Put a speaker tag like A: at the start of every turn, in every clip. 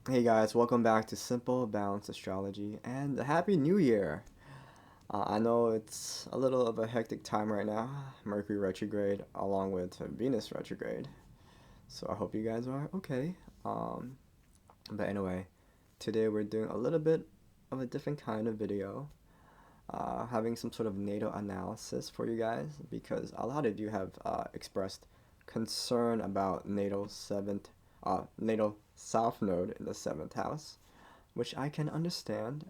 A: Hey guys, welcome back to Simple Balanced Astrology and a Happy New Year! I know it's a little of a hectic time right now, Mercury retrograde along with Venus retrograde. So I hope you guys are okay. Um, but anyway, today we're doing a little bit of a different kind of video, having some sort of natal analysis for you guys because a lot of you have expressed concern about natal south node in the seventh house, which I can understand.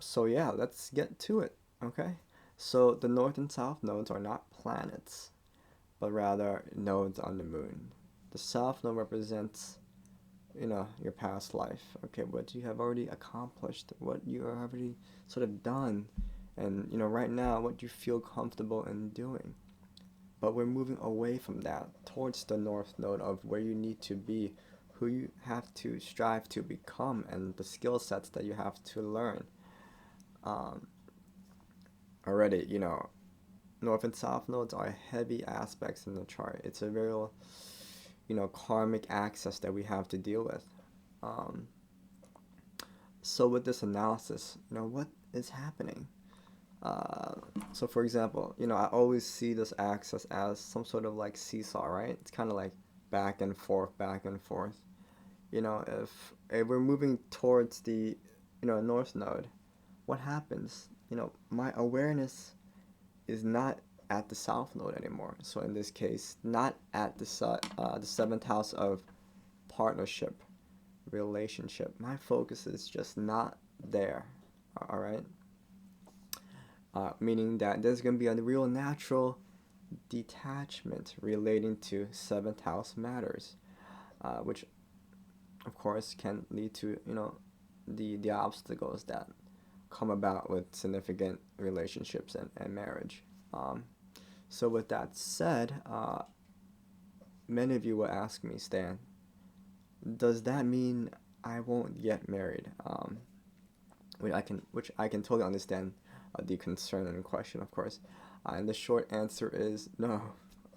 A: So yeah, let's get to it. Okay. So the north and south nodes are not planets, but rather nodes on the moon. The south node represents, your past life. Okay, what you have already accomplished, what you have already sort of done, and right now what you feel comfortable in doing. But we're moving away from that towards the north node of where you need to be, who you have to strive to become, and the skill sets that you have to learn. Um, Already, north and south nodes are heavy aspects in the chart. It's a real, karmic axis that we have to deal with. Um, so with this analysis, what is happening? Uh, so for example, I always see this axis as some sort of like seesaw, right? It's kind of like back and forth, back and forth. If we're moving towards the, north node, what happens? My awareness is not at the south node anymore. So in this case, not at the seventh house of partnership, relationship. My focus is just not there. All right. Meaning that there's gonna be a real natural detachment relating to seventh house matters, which of course can lead to the obstacles that come about with significant relationships and marriage. Um, so with that said, many of you will ask me, Stan, does that mean I won't get married? Which I can totally understand the concern and question, of course. And the short answer is no.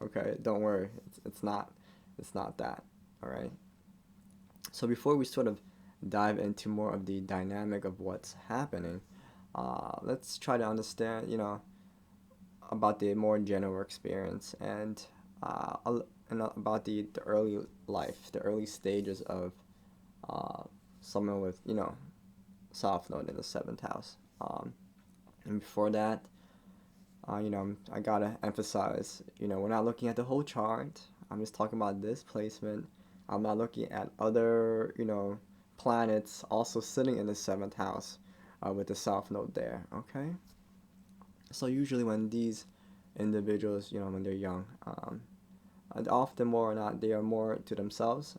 A: Okay, don't worry. It's not. It's not that. All right. So before we sort of dive into more of the dynamic of what's happening, let's try to understand, about the more general experience and about the early life, the early stages of uh, someone with, South Node in the seventh house. And before that, I gotta emphasize, we're not looking at the whole chart. I'm just talking about this placement. I'm not looking at other, planets also sitting in the seventh house with the South Node there. Okay. So usually when these individuals, when they're young, and often more or not, they are more to themselves.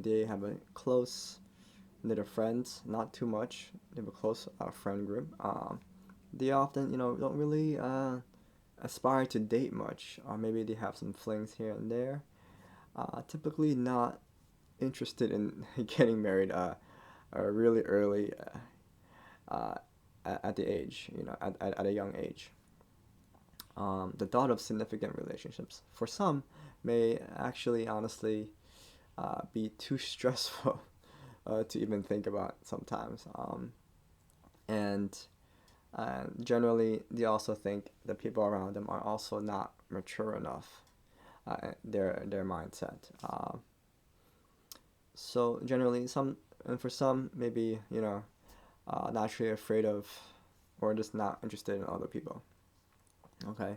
A: They have a close knit of friends, not too much. They have a close friend group. They often, don't really aspire to date much, or maybe they have some flings here and there. Typically not interested in getting married really early uh, at the age, at a young age. The thought of significant relationships for some may actually honestly be too stressful to even think about sometimes. And generally, they also think the people around them are also not mature enough. Their mindset. So generally, and for some, maybe naturally afraid of, or just not interested in other people. Okay.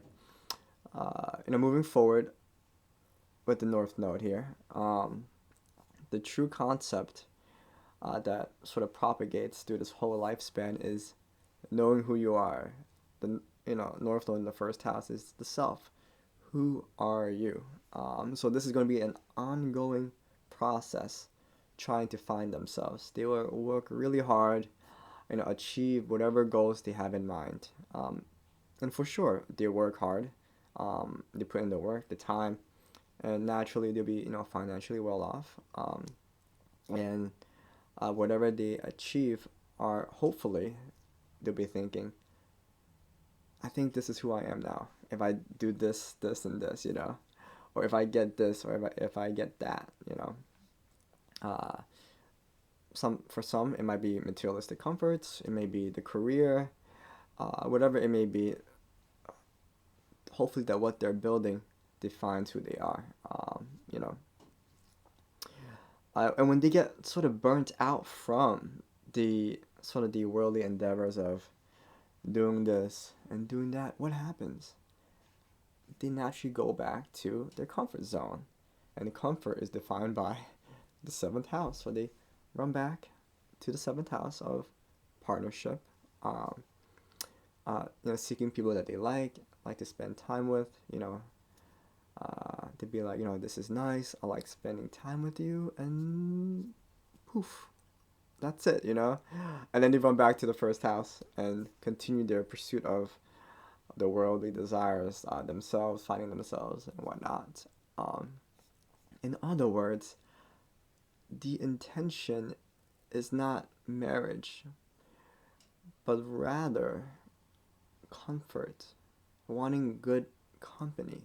A: Moving forward with the North Node here, the true concept that sort of propagates through this whole lifespan is knowing who you are. The North Node in the first house is the self. Who are you? So this is going to be an ongoing process, trying to find themselves. They will work really hard, achieve whatever goals they have in mind. And for sure, they work hard. They put in the work, the time, and naturally they'll be financially well off. And whatever they achieve are hopefully they'll be thinking, I think this is who I am now. If I do this, this, and this, or if I get this, or if I get that. Uh, for some, it might be materialistic comforts. It may be the career, whatever it may be. Hopefully, that what they're building defines who they are. And when they get sort of burnt out from the sort of the worldly endeavors of doing this and doing that, what happens? They naturally go back to their comfort zone. And the comfort is defined by the seventh house. So they run back to the seventh house of partnership, seeking people that they like to spend time with, to be like, this is nice, I like spending time with you, and poof, that's it, And then they run back to the first house and continue their pursuit of the worldly desires, themselves, finding themselves and whatnot. In other words, the intention is not marriage, but rather comfort, wanting good company,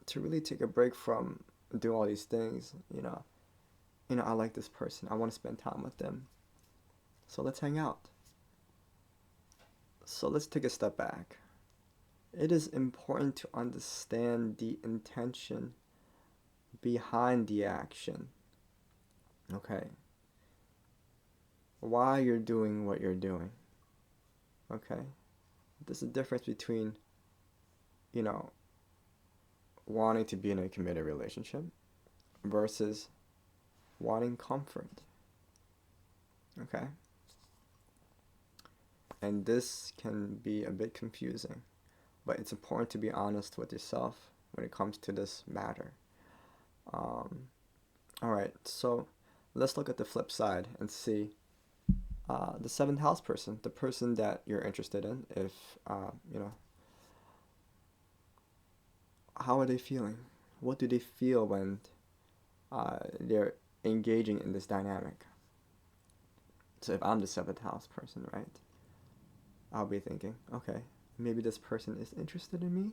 A: to really take a break from doing all these things, I like this person, I want to spend time with them, so let's hang out. So let's take a step back. It is important to understand the intention behind the action. Okay? Why you're doing what you're doing. Okay? There's a difference between, wanting to be in a committed relationship versus wanting comfort. Okay? And this can be a bit confusing, but it's important to be honest with yourself when it comes to this matter. Alright, so let's look at the flip side and see the seventh house person, the person that you're interested in. If, how are they feeling? What do they feel when they're engaging in this dynamic? So if I'm the seventh house person, right? I'll be thinking, okay, maybe this person is interested in me.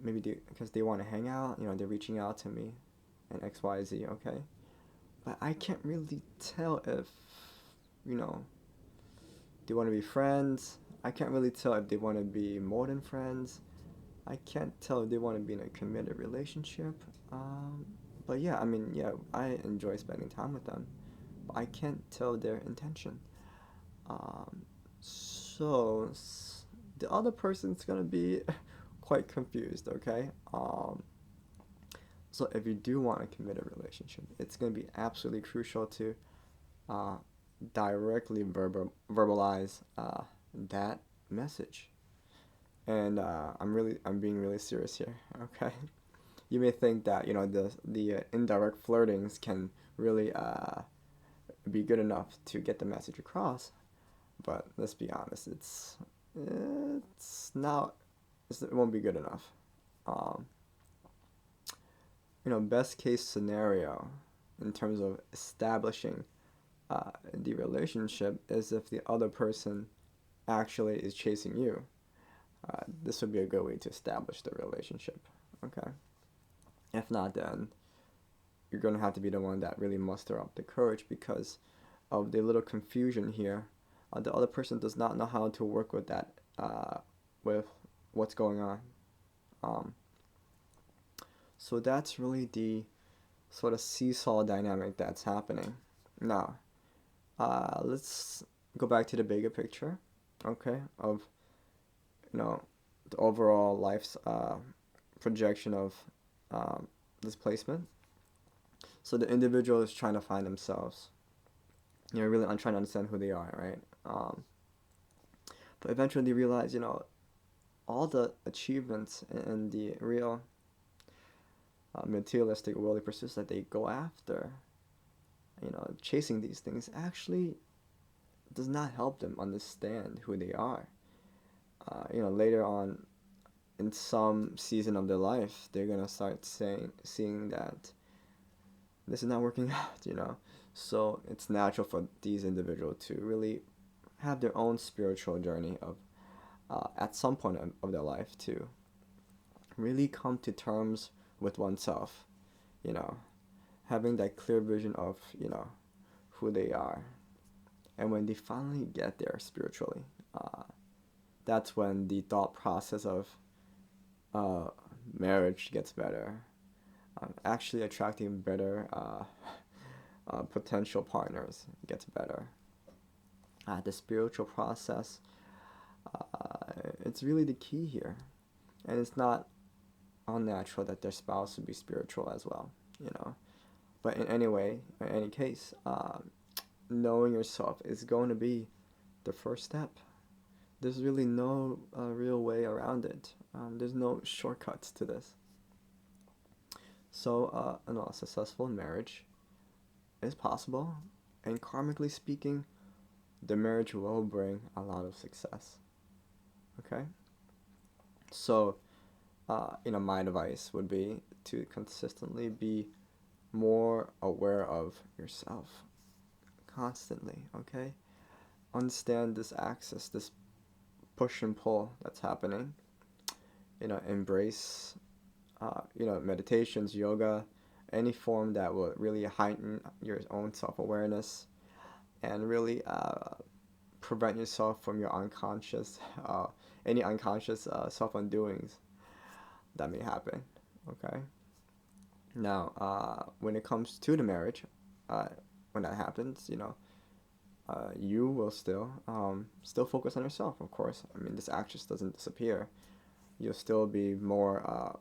A: Maybe because they want to hang out, they're reaching out to me and X, Y, Z, okay? But I can't really tell if, they want to be friends. I can't really tell if they want to be more than friends. I can't tell if they want to be in a committed relationship. But yeah, I enjoy spending time with them. But I can't tell their intention. So the other person's gonna be quite confused, okay? So if you do want to commit a relationship, it's gonna be absolutely crucial to directly verbalize that message. And I'm being really serious here, okay? You may think that the indirect flirtings can really be good enough to get the message across. But let's be honest, it's not. It won't be good enough. Best case scenario in terms of establishing the relationship is if the other person actually is chasing you. This would be a good way to establish the relationship. Okay. If not, then you're gonna have to be the one that really muster up the courage because of the little confusion here. The other person does not know how to work with that, with what's going on. So that's really the sort of seesaw dynamic that's happening. Now, let's go back to the bigger picture, okay, of, the overall life's projection of this placement. So the individual is trying to find themselves. Really trying to understand who they are, right? But eventually they realize, all the achievements and the real materialistic worldly pursuits that they go after, chasing these things actually does not help them understand who they are. Later on in some season of their life, they're going to start seeing that this is not working out, So it's natural for these individuals to really have their own spiritual journey of, at some point of their life, to really come to terms with oneself, having that clear vision of, who they are. And when they finally get there spiritually, that's when the thought process of marriage gets better. Actually attracting better potential partners gets better. The spiritual process, it's really the key here. And it's not unnatural that their spouse would be spiritual as well, But in any case, knowing yourself is going to be the first step. There's really no real way around it. There's no shortcuts to this. So, a successful marriage is possible, and karmically speaking, the marriage will bring a lot of success. Okay? So, my advice would be to consistently be more aware of yourself. Constantly, okay? Understand this axis, this push and pull that's happening. Embrace, meditations, yoga, any form that will really heighten your own self-awareness and really prevent yourself from your unconscious, any unconscious self-undoings that may happen, okay? Now, when it comes to the marriage, when that happens, you will still focus on yourself, of course. I mean, this axis doesn't disappear. You'll still be more,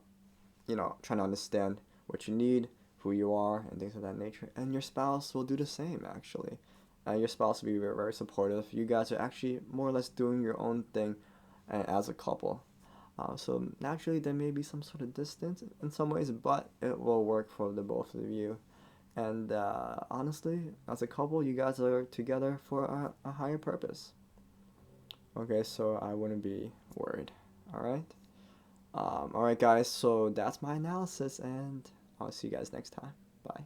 A: trying to understand what you need, who you are, and things of that nature. And your spouse will do the same, actually. Your spouse will be very, very supportive. You guys are actually more or less doing your own thing as a couple. So naturally, there may be some sort of distance in some ways, but it will work for the both of you. And honestly, as a couple, you guys are together for a higher purpose. Okay, so I wouldn't be worried. All right. All right, guys. So that's my analysis, and I'll see you guys next time. Bye.